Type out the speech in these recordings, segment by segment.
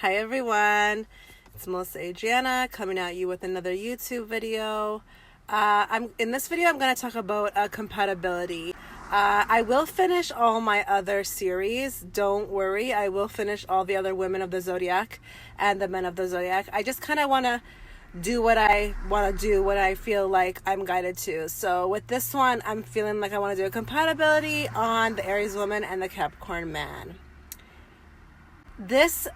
Hi everyone, it's Melissa Adriana coming at you with another YouTube video. In this video I'm going to talk about compatibility. I will finish all my other series, don't worry. I will finish all the other women of the zodiac and the men of the zodiac. I just kind of want to do what I want to do, what I feel like I'm guided to. So with this one, I'm feeling like I want to do a compatibility on the Aries woman and the Capricorn man. This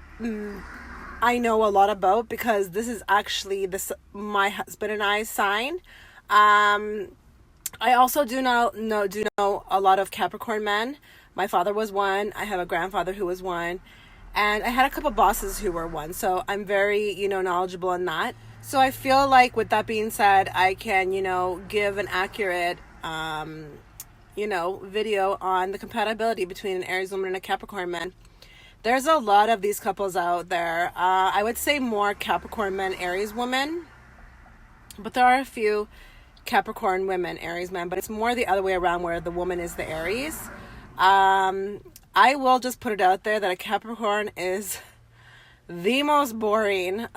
I know a lot about because this is actually my husband and I's sign. I also do know a lot of Capricorn men. My father was one. I have a grandfather who was one, and I had a couple bosses who were one. So I'm very knowledgeable in that. So I feel like with that being said, I can give an accurate video on the compatibility between an Aries woman and a Capricorn man. There's a lot of these couples out there. I would say more Capricorn men, Aries women. But there are a few Capricorn women, Aries men. But it's more the other way around where the woman is the Aries. I will just put it out there that a Capricorn is the most boring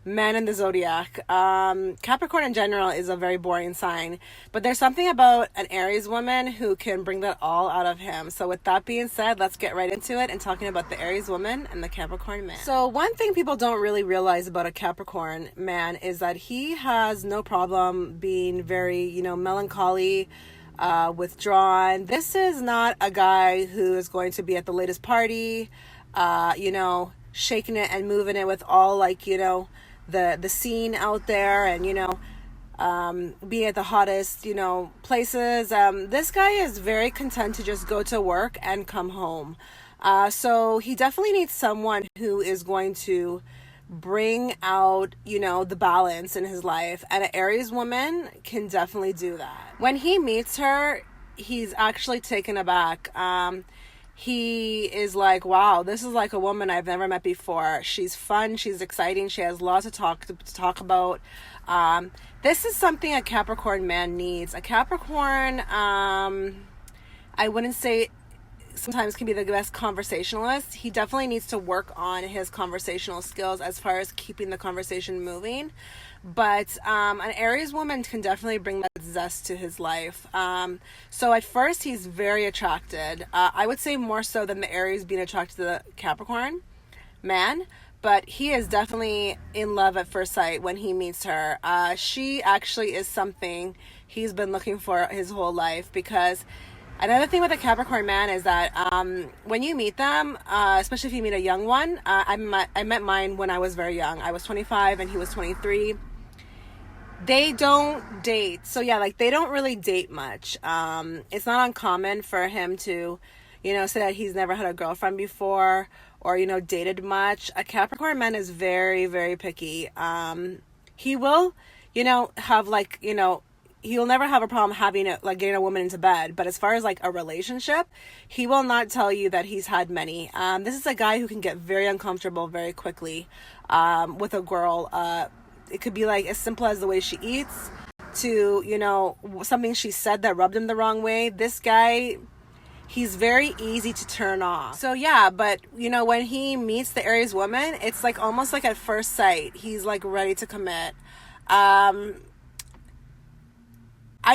man in the zodiac. Capricorn in general is a very boring sign, but there's something about an Aries woman who can bring that all out of him. So with that being said, let's get right into it and talking about the Aries woman and the Capricorn man. So one thing people don't really realize about a Capricorn man is that he has no problem being very, melancholy, withdrawn. This is not a guy who is going to be at the latest party, shaking it and moving it with all the scene out there and being at the hottest places. This guy is very content to just go to work and come home. So he definitely needs someone who is going to bring out the balance in his life, and an Aries woman can definitely do that. When he meets her, he's actually taken aback. He is like, wow, this is like a woman I've never met before. She's fun. She's exciting. She has lots to talk about. This is something a Capricorn man needs. A Capricorn, I wouldn't say sometimes can be the best conversationalist. He definitely needs to work on his conversational skills as far as keeping the conversation moving. But an Aries woman can definitely bring that zest to his life. So at first he's very attracted. I would say more so than the Aries being attracted to the Capricorn man. But he is definitely in love at first sight when he meets her. She actually is something he's been looking for his whole life, because another thing with a Capricorn man is that when you meet them, especially if you meet a young one, I met mine when I was very young. I was 25 and he was 23. They don't date. So yeah, they don't really date much. It's not uncommon for him to, say that he's never had a girlfriend before or, dated much. A Capricorn man is very, very picky. He will, have he'll never have a problem getting a woman into bed. But as far as a relationship, he will not tell you that he's had many. This is a guy who can get very uncomfortable very quickly with a girl. It could be as simple as the way she eats to, something she said that rubbed him the wrong way. This guy, he's very easy to turn off. So yeah, but when he meets the Aries woman, it's almost like at first sight. He's ready to commit. I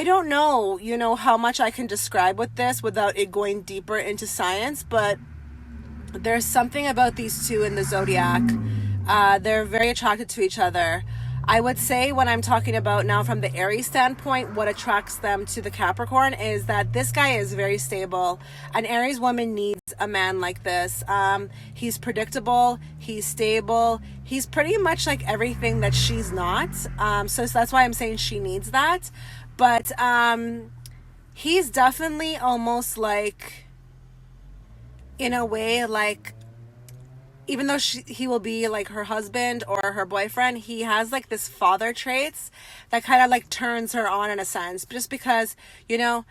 don't know, how much I can describe with this without it going deeper into science, but there's something about these two in the zodiac. They're very attracted to each other. I would say when I'm talking about now from the Aries standpoint, what attracts them to the Capricorn is that this guy is very stable. An Aries woman needs a man like this. He's predictable. He's stable. He's pretty much like everything that she's not. So that's why I'm saying she needs that. But he's definitely almost in a way, even though he will be her husband or her boyfriend, he has this father traits that kind of turns her on in a sense, just because an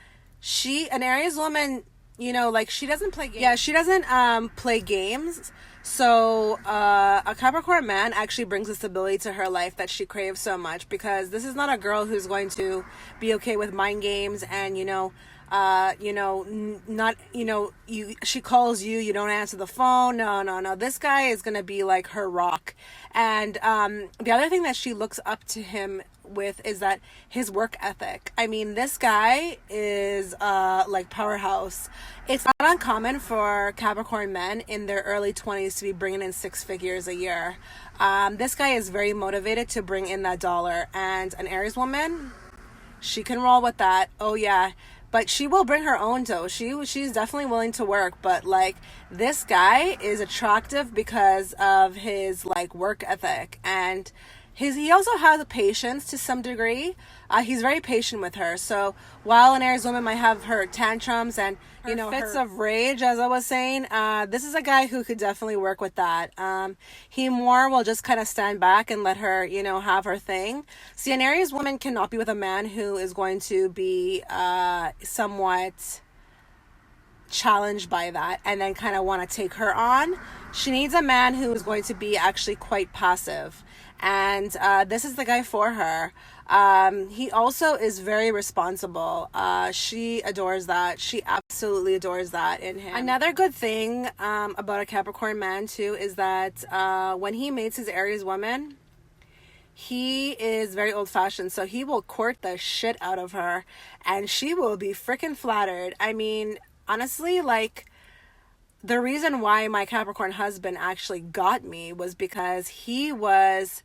Aries woman, she doesn't play games. Yeah, she doesn't play games. So a Capricorn man actually brings a stability to her life that she craves so much, because this is not a girl who's going to be okay with mind games and not, she calls you, you don't answer the phone. No. This guy is going to be like her rock. And the other thing that she looks up to him with is that his work ethic. I mean, this guy is like powerhouse. It's not uncommon for Capricorn men in their early 20s to be bringing in 6 figures a year. This guy is very motivated to bring in that dollar, and an Aries woman, she can roll with that. Oh yeah. But she will bring her own dough. She's definitely willing to work. But like, this guy is attractive because of his like work ethic, and he also has a patience to some degree. He's very patient with her. So while an Aries woman might have her tantrums and fits of rage, as I was saying, this is a guy who could definitely work with that. He more will just kind of stand back and let her have her thing. See, an Aries woman cannot be with a man who is going to be somewhat challenged by that and then kind of want to take her on. She needs a man who is going to be actually quite passive, and this is the guy for her. He also is very responsible. She adores that. She absolutely adores that in him. Another good thing about a Capricorn man too is that when he mates his Aries woman, he is very old-fashioned, so he will court the shit out of her, and she will be freaking flattered. I mean, honestly, like, the reason why my Capricorn husband actually got me was because he was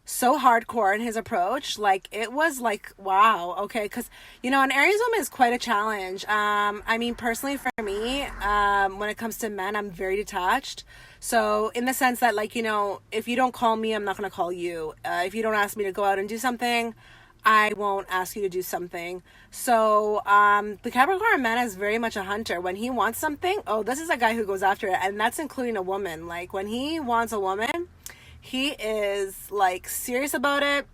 so hardcore in his approach. Like, it was like, wow, okay, because an Aries woman is quite a challenge. I mean, personally for me, when it comes to men, I'm very detached. So in the sense that, like, if you don't call me, I'm not going to call you. If you don't ask me to go out and do something, I won't ask you to do something. So the Capricorn man is very much a hunter. When he wants something, this is a guy who goes after it, and that's including a woman. Like, when he wants a woman, he is like serious about it.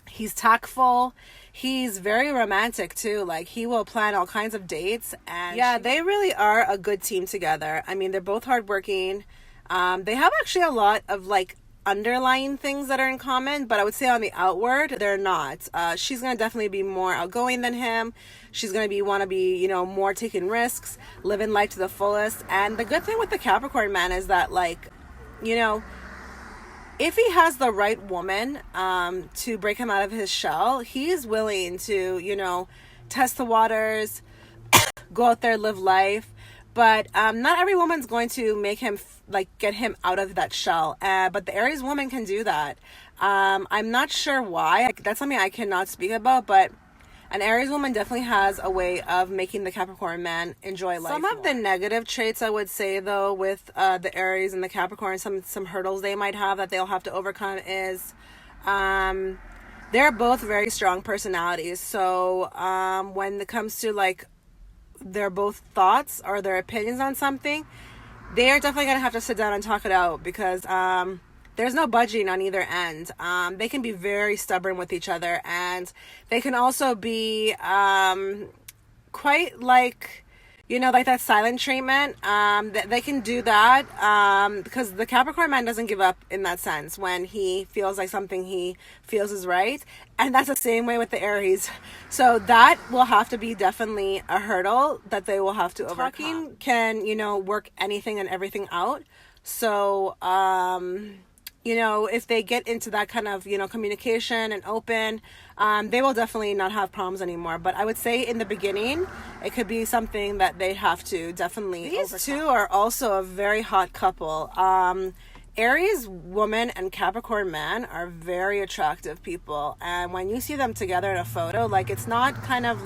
He's tactful. He's very romantic too. Like, he will plan all kinds of dates, and yeah, they really are a good team together. I mean, they're both hardworking. They have actually a lot of like underlying things that are in common, but I would say on the outward they're not. She's gonna definitely be more outgoing than him. She's gonna want to be more taking risks, living life to the fullest. And the good thing with the Capricorn man is that, like, if he has the right woman to break him out of his shell, he's willing to test the waters, go out there, live life. But not every woman's going to make him get him out of that shell. But the Aries woman can do that. I'm not sure why. That's something I cannot speak about. But an Aries woman definitely has a way of making the Capricorn man enjoy life. Some of the negative traits, I would say, though, with the Aries and the Capricorn, some hurdles they might have that they'll have to overcome is they're both very strong personalities. So when it comes to like their both thoughts or their opinions on something, they are definitely going to have to sit down and talk it out, because there's no budging on either end. They can be very stubborn with each other, and they can also be quite like like that silent treatment. They can do that because the Capricorn man doesn't give up in that sense when he feels like something he feels is right. And that's the same way with the Aries. So that will have to be definitely a hurdle that they will have to overcome. Talking can, work anything and everything out. So, if they get into that kind of, communication and open, they will definitely not have problems anymore. But I would say in the beginning, it could be something that they have to definitely overcome. These two are also a very hot couple. Aries woman and Capricorn man are very attractive people, and when you see them together in a photo, like, it's not kind of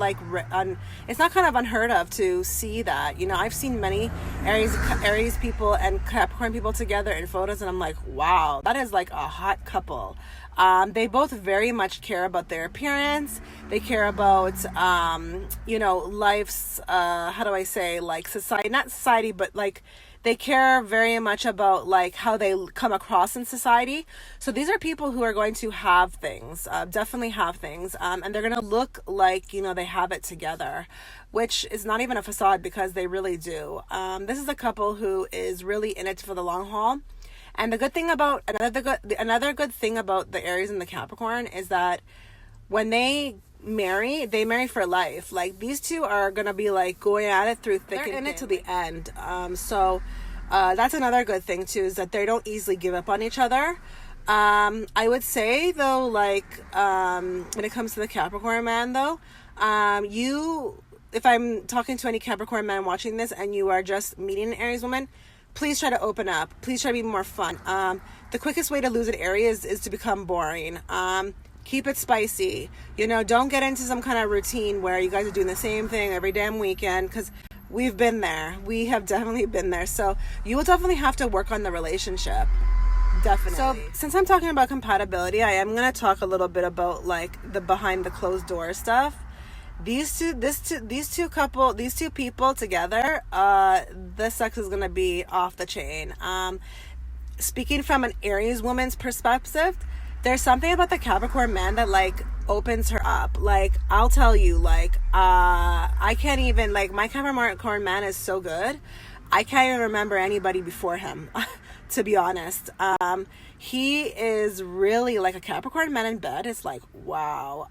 unheard of to see that. I've seen many Aries people and Capricorn people together in photos, and I'm like, wow, that is like a hot couple. They both very much care about their appearance. They care about life's how do I say, like, society, not society, but like they care very much about like how they come across in society. So these are people who are going to have things, definitely have things, and they're going to look like they have it together, which is not even a facade, because they really do. This is a couple who is really in it for the long haul. And the good thing about another good thing about the Aries and the Capricorn is that when they they marry for life. Like, these two are gonna be like going at it through thick and in it to the end. So that's another good thing too, is that they don't easily give up on each other. I would say though, like, when it comes to the Capricorn man though, if I'm talking to any Capricorn man watching this and you are just meeting an Aries woman, please try to open up. Please try to be more fun. The quickest way to lose an Aries is to become boring. Keep it spicy. You know, don't get into some kind of routine where you guys are doing the same thing every damn weekend, because we've been there. We have definitely been there. So you will definitely have to work on the relationship. Definitely. So since I'm talking about compatibility, I am going to talk a little bit about like the behind the closed door stuff. These two people together, the sex is going to be off the chain. Speaking from an Aries woman's perspective, there's something about the Capricorn man that like opens her up. Like, I'll tell you, like, I can't even, like, my Capricorn man is so good, I can't even remember anybody before him, to be honest. He is really like a Capricorn man in bed. It's like, wow.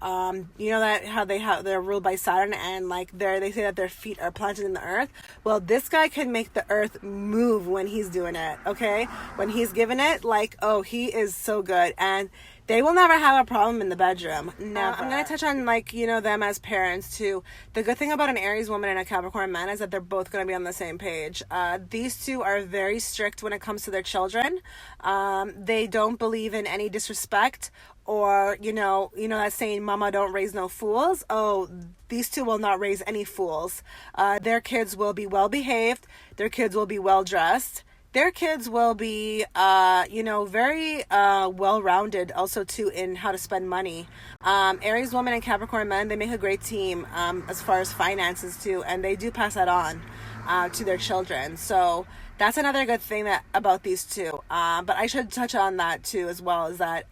You know that how they're ruled by Saturn, and like they say that their feet are planted in the earth. Well, this guy can make the earth move when he's doing it. Okay, when he's giving it, like, oh, he is so good, and they will never have a problem in the bedroom. Never. I'm going to touch on, like, you know, them as parents too. The good thing about an Aries woman and a Capricorn man is that they're both going to be on the same page. These two are very strict when it comes to their children. They don't believe in any disrespect, or, you know that saying, mama don't raise no fools. Oh, these two will not raise any fools. Their kids will be well behaved. Their kids will be well dressed. Their kids will be, very well-rounded also, too, in how to spend money. Aries woman and Capricorn men, they make a great team as far as finances, too, and they do pass that on to their children. So that's another good thing about these two. But I should touch on that, too, as well, is that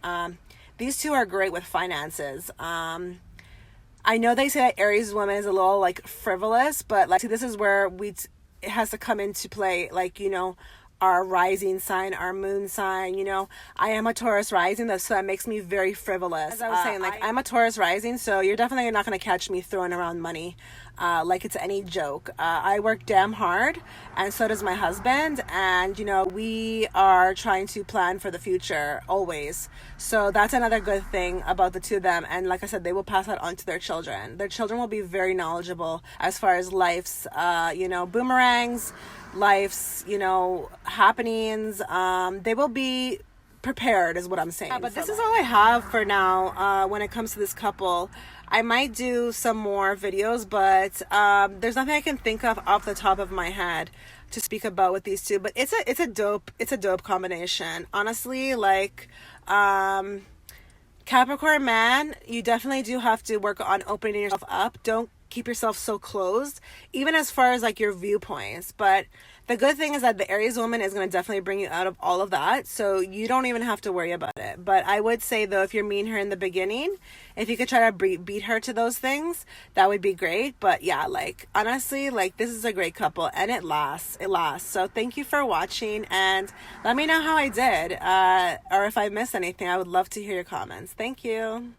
these two are great with finances. I know they say that Aries woman is a little, like, frivolous, but, like, see, this is where it has to come into play, like, you know, our rising sign, our moon sign. You know, I am a Taurus rising, so that makes me very frivolous. As I was saying, like, I'm a Taurus rising, so you're definitely not going to catch me throwing around money like it's any joke. I work damn hard, and so does my husband, and, you know, we are trying to plan for the future always. So that's another good thing about the two of them, and like I said, they will pass that on to their children. Their children will be very knowledgeable as far as life's, boomerangs, life's, happenings. They will be prepared, is what I'm saying. But this is all I have for now when it comes to this couple. I might do some more videos, but there's nothing I can think of off the top of my head to speak about with these two. But it's a dope combination. Honestly, like, Capricorn man, you definitely do have to work on opening yourself up. Don't keep yourself so closed, even as far as like your viewpoints. But the good thing is that the Aries woman is going to definitely bring you out of all of that, so you don't even have to worry about it. But I would say, though, if you're meeting her in the beginning, if you could try to beat her to those things, that would be great. But yeah, like, honestly, like, this is a great couple, and it lasts. So thank you for watching, and let me know how I did, or if I missed anything. I would love to hear your comments. Thank you.